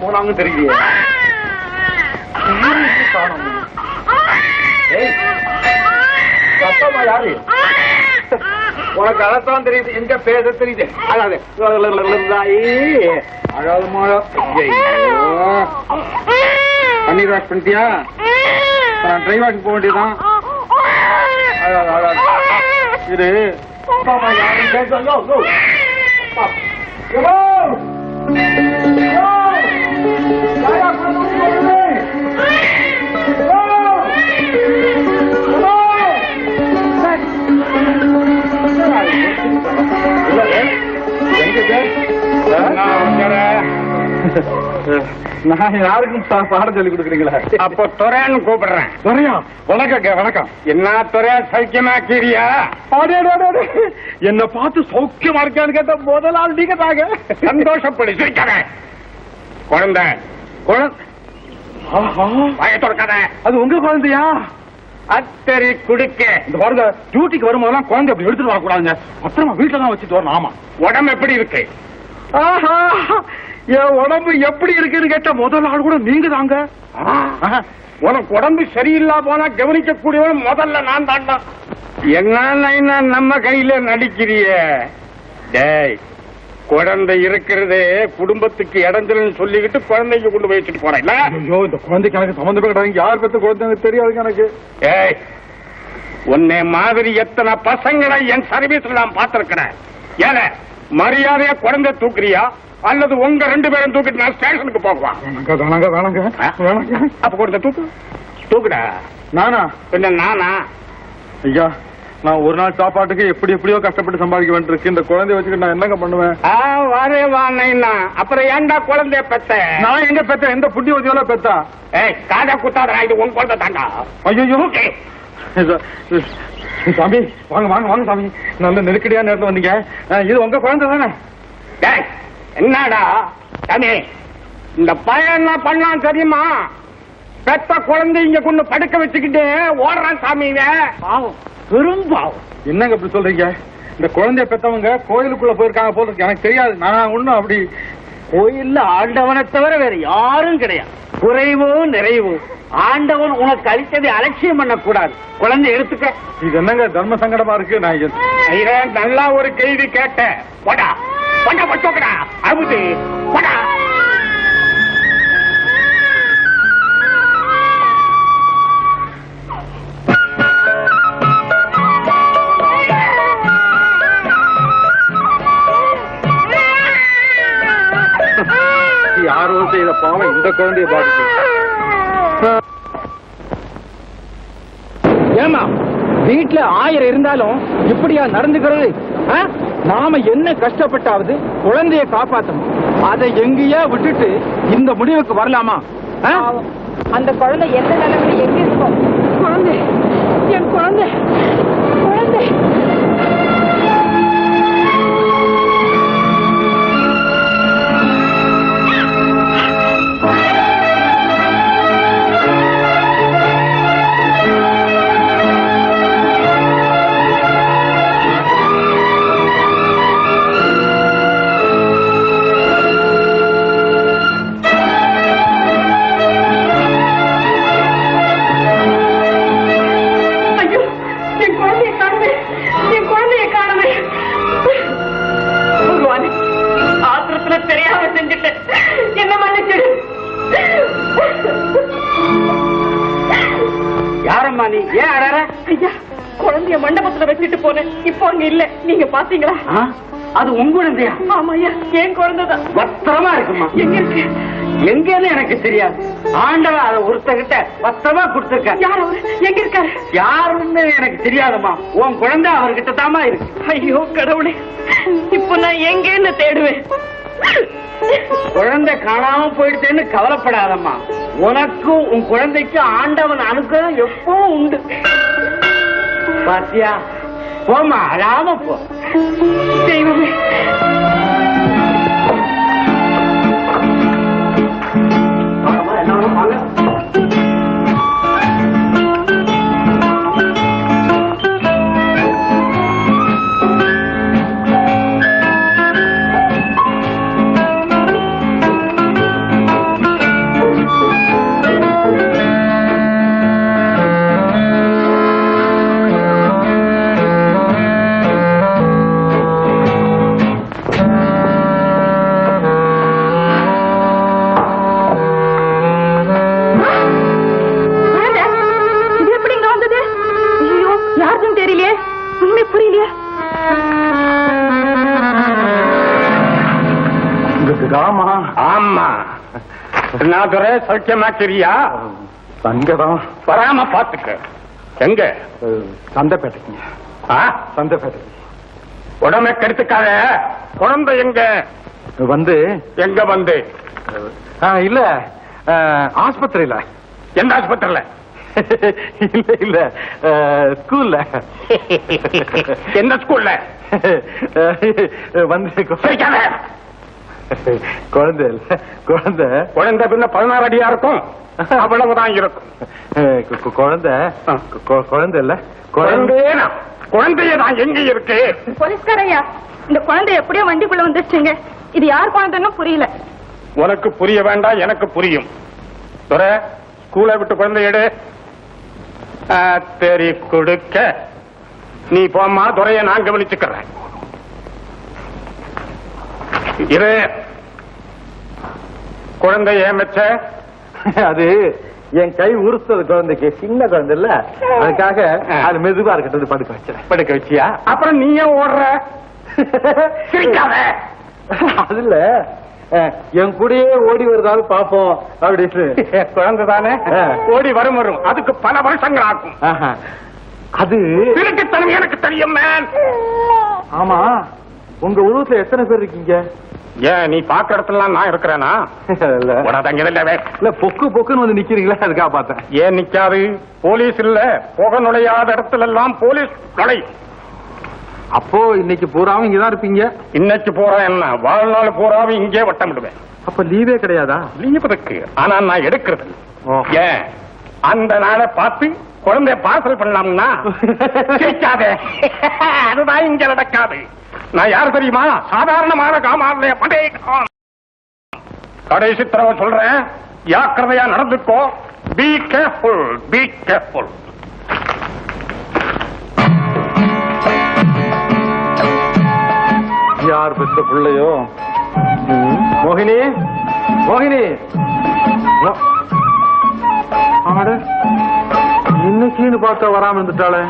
போனாங்க தெரியலையே. சத்தமா யாரு? உனக்கு அதைத்தான் தெரியுது, எங்க பேச தெரியுது. அதாவது அழாது மழை. பன்னீர் வாஷ் பண்ணிட்டியா? நான் ட்ரை வாஷ் போக வேண்டியதான். அழாது அழாது இது யாரும் பேச. நான் யாருக்கும் பாடம் சொல்லி கொடுக்குறீங்களா? அப்போ துறையான்னு கூப்பிடுறேன். துறையா? வணக்கம் வணக்கம். என்ன துறையா, சௌக்கியமா கீரியா? என்ன பார்த்து சௌக்கியமா இருக்கான்னு கேட்ட முதலாள் நீங்க தாங்க. சந்தோஷப்படி சிரிக்காத. குழந்தை பயத்தொடுக்காத. அது உங்க குழந்தையா? அத்தரி குடுக்க. இந்த குழந்தை டியூட்டிக்கு வரும்போதெல்லாம் குழந்தை அப்படி எடுத்துட்டு வரக்கூடாதுங்க. அப்புறமா வீட்டுல தான் வச்சுட்டு வரணும். ஆமா. உடம்பு எப்படி இருக்கு? என் உடம்பு எப்படி இருக்குன்னு கேட்ட முதல் ஆள் கூட நீங்க தாங்க. உனக்கு உடம்பு சரியில்லா போனா கவனிக்க கூடியவன் முதல்ல நான் தாண்டா. என்ன நம்ம கையில நடிக்கிறிய? டேய், குழந்தை இருக்கிறதே குடும்பத்துக்கு இடைஞ்சல்னு சொல்லிக்கிட்டு குழந்தைக்கு கொண்டு போய் வச்சுட்டு போறேன். ஐயோ, இந்த குழந்தைக்கு எனக்கு சம்பந்தமே கிடையாது. யார் பெற்ற குழந்தை தெரியாதுங்க எனக்கு. ஏய், உன்னை மாதிரி எத்தனை பசங்களை என் சர்வீஸ்ல நான் பார்த்திருக்கிறேன். ஏல மரியாதையா குழந்தை தூக்குறியா அல்லது உங்க 2 பேரும் தூக்கிட்டு நான் ஸ்டேஷனுக்கு போகுவான்? அப்ப குழந்தை தூக்குடா. நானா? என்ன நானா? ஐயா, நான் ஒரு நாள் சாப்பாட்டுக்கு எப்படியோ கஷ்டப்பட்டு சம்பாதிக்க வேண்டியிருக்கு. இந்த குழந்தைய வச்சுக்கிட்டு நான் என்னங்க பண்ணுவேன்? வரே வானா. அப்புறம் ஏண்டா குழந்தைய பெத்த? நான் எங்க பெத்த? எந்த புட்டி வதியோல பெத்தா? ஏய், காதா குத்தாதா, இது உன் குழந்தை தாண்டா. ஐயோ சாமி, வாங்க வாங்க வாங்க சாமி. நல்ல நெருக்கடியா நேரத்துல வந்தீங்க. இது உங்க குழந்தை தானே? என்னடா சாமி, இந்த பையன் என்ன பண்ணான் தெரியுமா? பெத்த குழந்தை இங்க கொண்டு படுக்க வச்சுக்கிட்டு ஓடுறான் சாமி. பெரும் பாவம். என்னங்க இப்படி சொல்றீங்க? இந்த குழந்தைய பெத்தவங்க கோயிலுக்குள்ள போயிருக்காங்க போல இருக்கு. எனக்கு தெரியாது. நான் ஒண்ணும் அப்படி கோயில்ல ஆண்டவனை தவிர வேற யாரும் கிடையாது. குறைவோ நிறைவோ ஆண்டவன் உனக்கு அளித்ததை அலட்சியம் பண்ண கூடாது. குழந்தை எடுத்துக்க. இது என்னங்க தர்ம சங்கடமா இருக்கு. நான் நல்லா ஒரு கேள்வி கேட்டேன். போடா போடா பச்சோக்கடா அவுது போடா. யாரோ செய்த பாவம் இந்த குழந்தைய பாதிக்கு. ஏமா வீட்டுல 1000 இருந்தாலும் இப்படியா நடந்துக்கிறது? நாம என்ன கஷ்டப்பட்டாவது குழந்தைய காப்பாற்றணும். அதை எங்கேயா விட்டுட்டு இந்த முடிவுக்கு வரலாமா? அந்த குழந்தை எந்த நிலைமையில எங்க இருக்கும்? குழந்தை, என் குழந்தை, குழந்தை. யாரம்மா நீ? ஏன் அழற? ஐயா, குழந்தைய மண்டபத்துல வச்சுட்டு போனேன். இப்போ அங்க இல்ல. நீங்க பாத்தீங்களா? அது உங்க குழந்தையா? ஆமாய்யா, என் குழந்தைதான். பத்திரமா இருக்குமா? எங்க இருக்கு? எங்கன்னு எனக்கு தெரியாது. ஆண்டவன் அதை ஒருத்தகிட்ட பத்திரமா கொடுத்துருக்க. யார் அவரு? எங்க இருக்காரு? யாருன்னு எனக்கு தெரியாதம்மா. உன் குழந்தை அவர்கிட்ட தாமா இருக்கு. ஐயோ கடவுளே, இப்போ நான் எங்கன்னு தேடுவேன்? குழந்தை காணாம போயிடுச்சேன்னு கவலைப்படாதம்மா. உனக்கும் உன் குழந்தைக்கு ஆண்டவன் அனுகிரகம் எப்பவும் உண்டு. பாத்தியா? போமா, அழாம போ. தெய்வமே, ஆமா ஆமா. நான் துறை சௌக்கியமாக்கிறியா? அங்கதான் வராம பாத்துக்க. எங்க? சந்தைப்பேட்டைக்குங்க. ஆ? சந்தைப்பேட்டைக்கு உடம்பை கெடுத்துக்காத. குழந்தை எங்க? வந்து எங்க வந்து? இல்ல ஆஸ்பத்திரியில. எந்த ஆஸ்பத்திரியில? இல்ல இல்ல ஸ்கூல்ல. எந்த ஸ்கூல்ல? வந்து சிரிக்காத. குழந்தை இல்ல குழந்தை. குழந்தை பின்ன 16 அடியா இருக்கும். அவ்வளவுதான் இருக்கும். குழந்தை குழந்தை இல்ல குழந்தையே. குழந்தையதான் எங்க இருக்கு? போலீஸ்காரையா, இந்த குழந்தை எப்படியோ வண்டிக்குள்ள வந்துருச்சுங்க. இது யார் குழந்தைன்னு புரியல. உனக்கு புரிய வேண்டாம், எனக்கு புரியும். துரை, ஸ்கூலை விட்டு குழந்தை எடு. தெரி கொடுக்க நீ போமா. துறைய நான் கவனிச்சுக்கிறேன். இரு. குழந்தை ஏமச்ச? அது என் கை உறுத்தது குழந்தைக்கு. சின்ன குழந்தை இல்ல, அதுக்காக அது மெதுவா இருக்கட்டும் படுக்க வச்சேன். படுக்க வச்சியா? அப்புறம் நீ ஏன் ஓடுற? சிரிக்காத. அதுல என் கூடயே ஓடி வருதாலும் பாப்போம் அப்படின்னு. குழந்தை தானே, ஓடி வரும் வரும். அதுக்கு பல வருஷங்கள் ஆகும். அது திருட்டுத்தனம் எனக்கு தெரியும் மேன். ஆமா, உங்க உருவத்துல எத்தனை பேர் இருக்கீங்க? ஏன் நீ பாக்குற இடத்துல நான் இருக்கிறேனா? இல்ல பொக்கு பொக்குன்னு வந்து நிக்கிறீங்களா, அதுக்காக பார்த்தேன். ஏன் நிக்காது? போலீஸ் இல்ல, புக நுழையாத இடத்துல எல்லாம் போலீஸ் நுழை. அப்போ இன்னைக்கு பூராவும் இங்கதான் இருப்பீங்க? இன்னைக்கு போறா என்ன, வாழ்நாள் பூராவும் இங்கே வட்டமிடுவேன். அப்ப லீவே கிடையாதா? லீவ் இருக்கு, ஆனா நான் எடுக்கிறது. ஏன் அந்த நாளை பார்த்து குழந்தைய பார்சல் பண்ணலாம்னா கேட்காதே. அதுதான் இங்க நடக்காது. நான் யாரு தெரியுமா? சாதாரணமான காமாலைய பண்டேகான். கடைசி தடவை சொல்றேன், ஜாக்கிரதையா நடந்துக்கோ. Be careful, be careful. யார் பெற்ற பிள்ளையோ? மோகினி, மோகினி. இன்னைக்குன்னு பார்த்தா வராம இருந்துட்டாளே.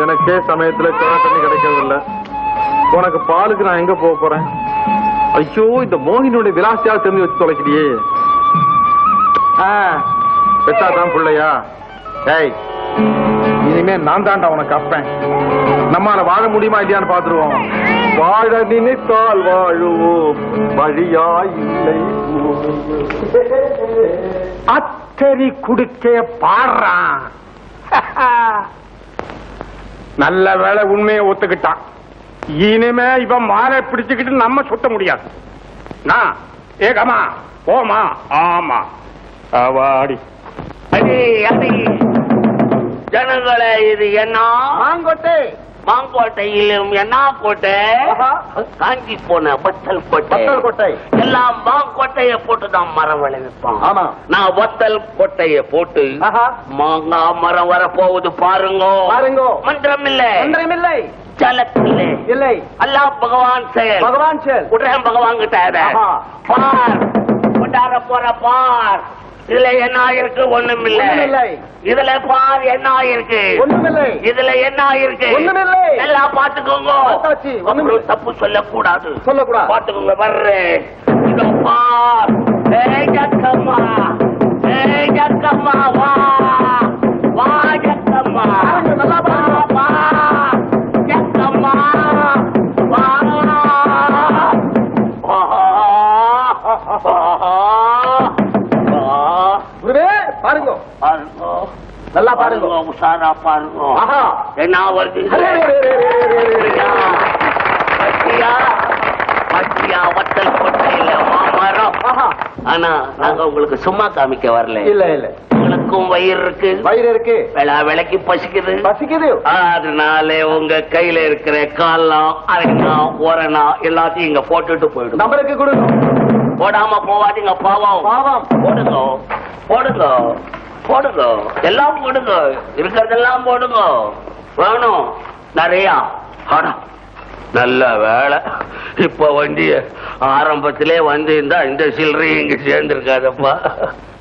எனக்கே சமயத்துல தண்ணி கிடைக்கிறது இல்ல. உனக்கு பாலுக்கு நான் எங்க போக போறேன்? ஐயோ, இந்த மோகினியோட விலாசியாக தெரிஞ்சு வச்சு தொலைக்கிறியே. பெத்தாதான் பிள்ளையா? ஏய், இனிமே நான் தாண்டா உனக்கு அப்பேன். நம்மால வாழ முடியுமா இல்லையான்னு பாத்துருவோம். வாழ நினைத்தால் வாழுவோம், வழியா இல்லை. அத்தரி குடுக்க பாடுறான். நல்ல வேலை உண்மையை ஒத்துக்கிட்டான். இனிமே இவன் மாலை பிடிச்சுக்கிட்டு நம்ம சுத்த முடியாது. நான் ஏகமா போமா. ஆமா அவாடி. ஜனங்களே, இது என்ன மாங்கோட்டை? மாங்கோட்டையிலும் என்ன கோட்டை? காஞ்சி போன வத்தல் கோட்டை. எல்லாம் மாங்கோட்டைய போட்டுதான் மரம் விளைவிப்பான். ஆமா, நான் வத்தல் கோட்டைய போட்டு மாங்கா மரம் வர போகுது பாருங்க. பாருங்க. மந்திரம் இல்லை, மந்திரம் இல்லை, சலக்கில்லை இல்லை. அல்லாஹ் பகவான் செயல். பகவான் செயல். உடனே பகவான் கிட்ட பார், கொண்டாட போற பார். இதுல என்ன இருக்கு? ஒண்ணுமில்லை. இதுல பார் என்ன இருக்கு? ஒண்ணுமில்லை. இதுல என்ன இருக்கு? ஒண்ணுமில்லை. எல்லாம் பாத்துக்கோங்க. தப்பு சொல்லக்கூடாது, சொல்லக்கூடாது. பாத்துக்கோங்க. வர்றேன். இதோ பார். ஜக்கம்மா, ஜக்கம்மா, வா வா ஜக்கம்மா. நல்லா பா ஜக்கம்மா, வா. பாருங்க, பாருங்க, நல்லா பாருங்க, உஷாரா பாருங்க. என்ன வருது? வத்தல் கொட்டையில மாமரம். ஆனா நாங்க உங்களுக்கு சும்மா காமிக்க வரல. இல்ல இல்ல, உங்களுக்கும் வயிறு இருக்கு, வயிறு இருக்கு, விலைக்கு பசிக்குது, பசிக்குது. அதனால உங்க கையில இருக்கிற காலம், அரைனா, ஓரணா எல்லாத்தையும் இங்க போட்டுட்டு போயிடும். நம்மளுக்கு கொடுங்க. போடாம போவாதீங்க, பாவம். பாவம். போடுங்க, போடுங்க, போடுங்க, எல்லாம் போடுங்க, இருக்கிறதெல்லாம் போடுங்க. வேணும் நிறையா. நல்ல வேலை, இப்ப வண்டிய ஆரம்பத்திலே வந்து இந்த சில்லறை இங்க சேர்ந்திருக்காதப்பா.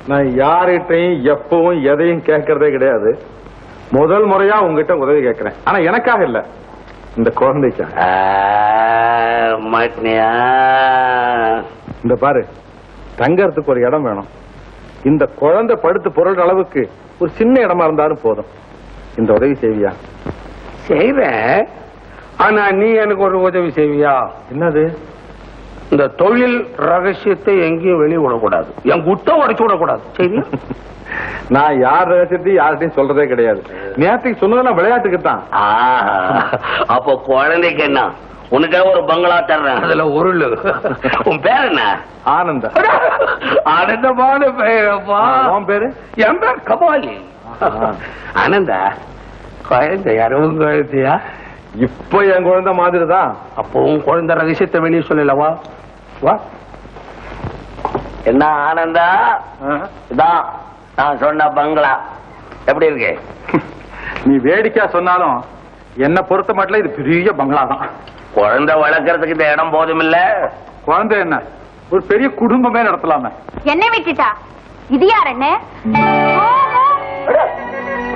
நான் யார்கிட்டையும் எப்பவும் எதையும் கேட்கறதே கிடையாது. முதல் முறையா உங்ககிட்ட உதவி கேட்கிறேன். ஆனா எனக்காக இல்ல, இந்த குழந்தைக்கா? மாட்டினியா? இந்த பாரு, தங்கறதுக்கு ஒரு இடம் வேணும். இந்த குழந்தை படுத்து பொருள் அளவுக்கு ஒரு சின்ன இடமா இருந்தாலும் போதும். இந்த உதவி செய்வியா? செய்வ. ஆனா நீ எனக்கு ஒரு உதவி செய்வியா? என்னது? இந்த தொழில் ரகசியத்தை எங்கேயும் வெளியே விடக்கூடாது. என் குட்ட உடைச்சு விடக்கூடாது. சரி? நான் யார் ரகசியத்தையும் யார்கிட்டையும் சொல்றதே கிடையாது. நேரத்துக்கு சொன்னதெல்லாம் விளையாட்டுக்கு தான். அப்போ குழந்தைக்கு என்ன? உனக்காக ஒரு பங்களா தர்றேன். அதுல உருள். உன் பேர் என்ன? ஆனந்த. ஆனந்தமான பேரப்பா. உன் பேரு? என் பேர் கபாலி. ஆனந்தா, குழந்தை யாரும் குழந்தையா? இப்ப என் குழந்தை மாதிரி தான். அப்போ உன் குழந்தை ரகசியத்தை வெளியே சொல்லலவா? வா. என்ன ஆனந்தா? இதான் நான் சொன்ன பங்களா. எப்படி இருக்கு? நீ வேடிக்கையா சொன்னாலும் என்ன பொறுத்த மட்டும் இது பெரிய பங்களா தான். குழந்தை வளர்க்கறதுக்கு இந்த இடம் போதும் இல்ல? குழந்தை என்ன, ஒரு பெரிய குடும்பமே நடத்தலாமே. என்ன விட்டுட்டா? இது யார்? என்ன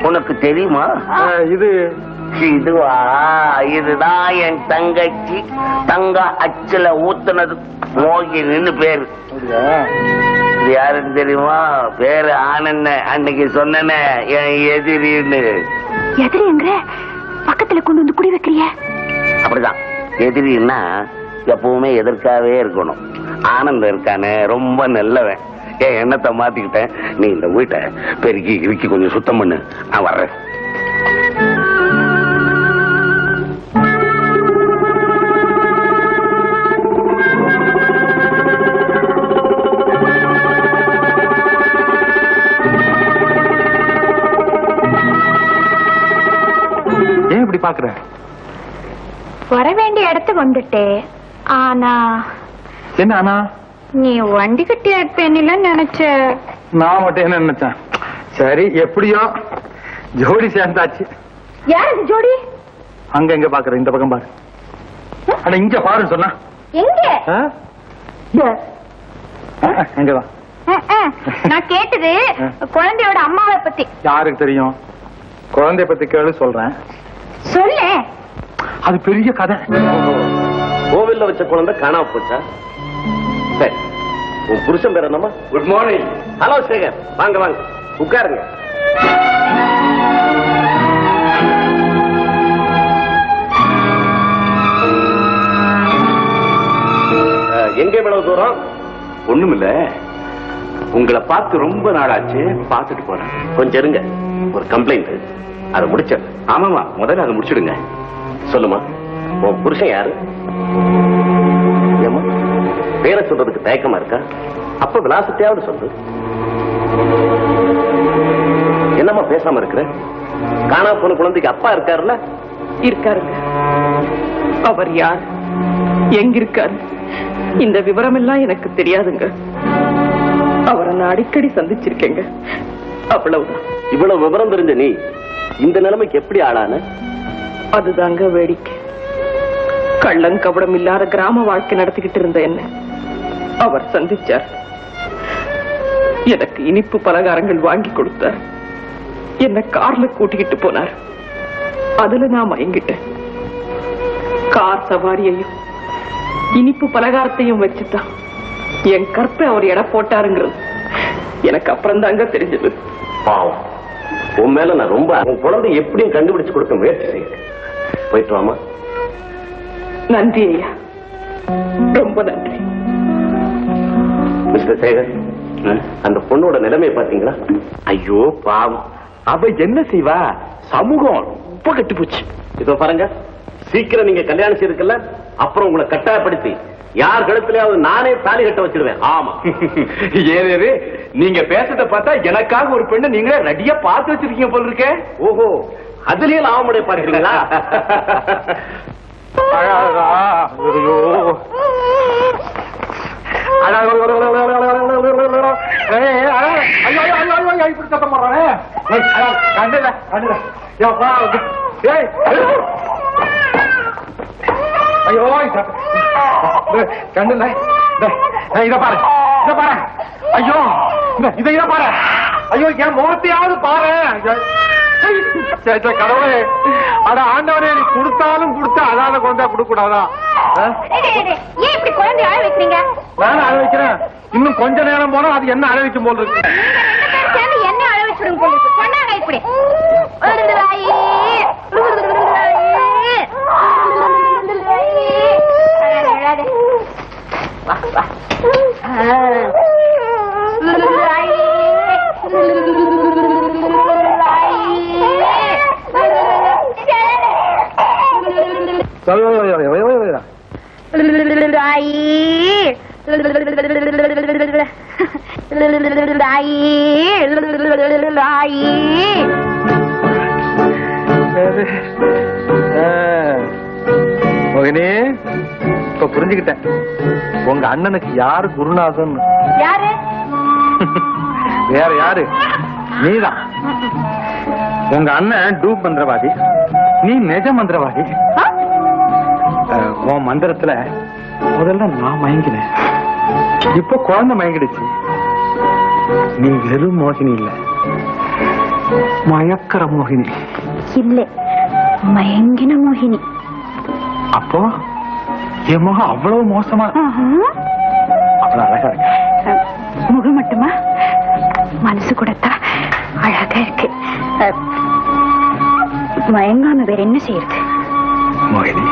உனக்கு தெரியுமா? இது இதுவா? இதுதான் என் தங்கச்சி. தங்க அச்சுல ஊத்துனது மோகினின்னு பேரு. இது யாருன்னு தெரியுமா? பேரு ஆனந்த. அன்னைக்கு சொன்னேனே என் எதிரின்னு. எதிரிங்கிற பக்கத்துல கொண்டு வந்து குடி வைக்கிறிய? அப்படிதான். எதிரின்னா எப்பவுமே எதிர்க்காவே இருக்கணும். ஆனந்தம் இருக்கானே ரொம்ப நல்லவன். என் எண்ணத்தை மாத்திக்கிட்டேன். நீ இந்த வீட்டை பெருக்கி இறுக்கி கொஞ்சம் சுத்தம் பண்ணு, நான் வர்றேன். ஏன் இப்படி பாக்குற? வர வேண்டிய இடத்துக்கு வந்துட்டே. ஆனா என்ன ஆனா? நீ வண்டி கட்டி இருப்பேன்னு நினைச்ச. நான் மட்டும் என்ன நினைச்சேன்? சரி, எப்படியோ ஜோடி சேர்ந்தாச்சு. யாரு ஜோடி? அங்க எங்க பாக்குற? இந்த பக்கம் பாரு. அட இங்க பாருன்னு சொன்னா எங்க? எங்கதான்? நான் கேட்டது குழந்தையோட அம்மாவை பத்தி. யாருக்கு தெரியும்? குழந்தைய பத்தி கேளு, சொல்றேன். சொல்லு. அது பெரிய கதை. கோவில்ல வச்ச குழந்தை காணாம போச்சா? சரி, உன் புருஷன் பேர் என்னம்மா? Good morning. ஹலோ சேகர், வாங்க வாங்க உட்காருங்க. எங்க இவ்வளவு தூரம்? ஒண்ணுமில்ல, உங்களை பார்த்து ரொம்ப நாளாச்சு, பார்த்துட்டு போறேன். கொஞ்சம் இருங்க, ஒரு கம்ப்ளைண்ட், அதை முடிச்சது. ஆமாமா, முதல்ல அதை முடிச்சிடுங்க. சொல்லுமா, உன் புருஷன் யாரு? ஏமா பேரை சொல்றதுக்கு தயக்கமா இருக்கா? அப்ப விலாசத்தையாவது சொல்லு. என்னம்மா பேசாம இருக்கிற? காணா போன குழந்தைக்கு அப்பா இருக்காருல்ல? இருக்காருங்க. அவர் யார், எங்க இருக்காரு, இந்த விவரம் எல்லாம் எனக்கு தெரியாதுங்க. அவரை நான் அடிக்கடி சந்திச்சிருக்கேங்க, அவ்வளவுதான். இவ்வளவு விவரம் தெரிஞ்ச நீ இந்த நிலைமைக்கு எப்படி ஆளான? அதுதாங்க வேடிக்கை. கள்ளங்கபடம் இல்லாத கிராம வாழ்க்கை நடத்திக்கிட்டு இருந்த என்ன அவர் சந்திச்சார். எனக்கு இனிப்பு பலகாரங்கள் வாங்கி கொடுத்தார். என்ன கார்ல கூட்டிக்கிட்டு போனார். அதுல நான் மயங்கிட்டேன். கார் சவாரியையும் இனிப்பு பலகாரத்தையும் வச்சுதான் என் கற்பை அவர் எடை போட்டாருங்கிறது எனக்கு அப்புறம் தாங்க தெரிஞ்சது. பாவம், உன் மேல நான் ரொம்ப உன் குழந்தை எப்படியும் கண்டுபிடிச்சு கொடுக்க முயற்சி செய்ய. போயிட்டு வாமா. நன்றி ஐயா, ரொம்ப நன்றி. மிஸ்டர் சேகர், அந்த பொண்ணோட நிலைமையை பாத்தீங்களா? ஐயோ பாவம், அவ என்ன செய்வா? சமூகம் ரொம்ப கெட்டு போச்சு. இதோ பாருங்க, சீக்கிரம் நீங்க கல்யாணம் செய்திருக்கல, அப்புறம் உங்களை கட்டாயப்படுத்தி யார் கழுத்துலயாவது நானே தாலி கட்ட வச்சிருவேன். ஆமா. ஏதேது நீங்க பேசுறத பார்த்தா எனக்காக ஒரு பெண்ணை நீங்களே ரெடியா பார்த்து வச்சிருக்கீங்க போல இருக்க. ஓஹோ, அதுலயே லாபமுடைய பார்க்கிறீங்களா? ஐயோ, கண்டு இத பாரு, இத பாரு. ஐயோ, இத பாரு. ஐயோ, என் முகத்தையாவது பாரு. கடவுளே, அட ஆண்டவரே, நீ கொடுத்தாலும் கொடுத்தா அதால குழந்தை கொடுக்க கூடாதா? ஏன் இப்படி குழந்தை அழ வைக்கிறீங்க? நானும் அழ வைக்கிறேன். இன்னும் கொஞ்ச நேரம் போனா அது என்ன அழ வைக்கும் போல் இருக்கு. என்ன அழ வச்சுடுங்க போல இருக்கு. சொன்னாங்க இப்படி மோகினி, இப்ப புரிஞ்சுக்கிட்டேன். உங்க அண்ணனுக்கு யாரு குருநாதன்? யாரு? வேற யாரு? நீதான். உங்க அண்ணன் டூப் மந்திரவாதி, நீ நிஜ மந்திரவாதி. உன் மந்திரத்துல முதல்ல நான் மயங்கினேன், இப்ப குழந்தை மயங்கிடுச்சு. நீ வெறும் மோகினி இல்ல, மயக்கற மோகினி. இல்ல, மயங்கின மோகினி. அப்போ என் முகம் அவ்வளவு மோசமா, அவ்வளவு அழகா இருக்கு. முகம் மட்டுமா, மனசு கூடத்தான் அழகா இருக்கு. மயங்காம வேற என்ன செய்யறது? மோகினி,